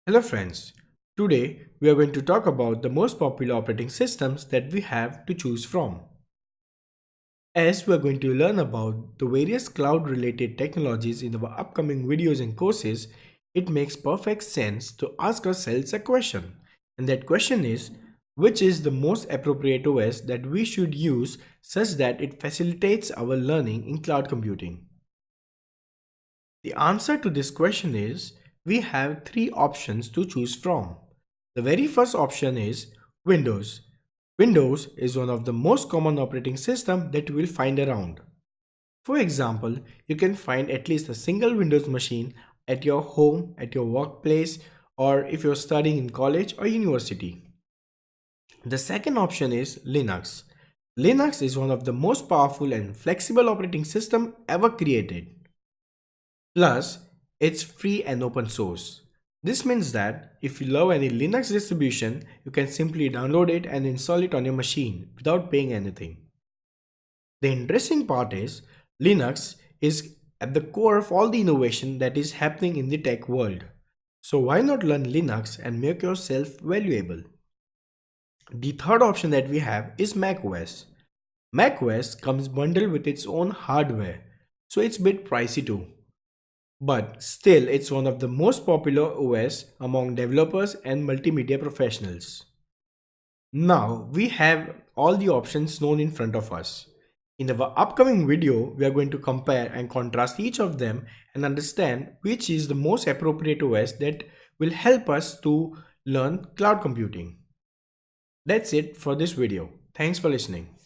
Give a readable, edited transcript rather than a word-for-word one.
Hello friends, today we are going to talk about the most popular operating systems that we have to choose from. As we are going to learn about the various cloud related technologies in our upcoming videos and courses, it makes perfect sense to ask ourselves a question. And that question is, which is the most appropriate OS that we should use such that it facilitates our learning in cloud computing? The answer to this question is we have three options to choose from. The very first option is Windows. Windows is one of the most common operating system that you will find around. For example, you can find at least a single Windows machine at your home, at your workplace, or if you're studying in college or university. The second option is Linux. Linux is one of the most powerful and flexible operating system ever created. Plus, it's free and open source. This means that if you love any Linux distribution, you can simply download it and install it on your machine without paying anything. The interesting part is Linux is at the core of all the innovation that is happening in the tech world. So why not learn Linux and make yourself valuable? The third option that we have is macOS. macOS comes bundled with its own hardware, so it's a bit pricey too. But still, it's one of the most popular OS among developers and multimedia professionals. Now, we have all the options known in front of us. In our upcoming video, we are going to compare and contrast each of them and understand which is the most appropriate OS that will help us to learn cloud computing. That's it for this video. Thanks for listening.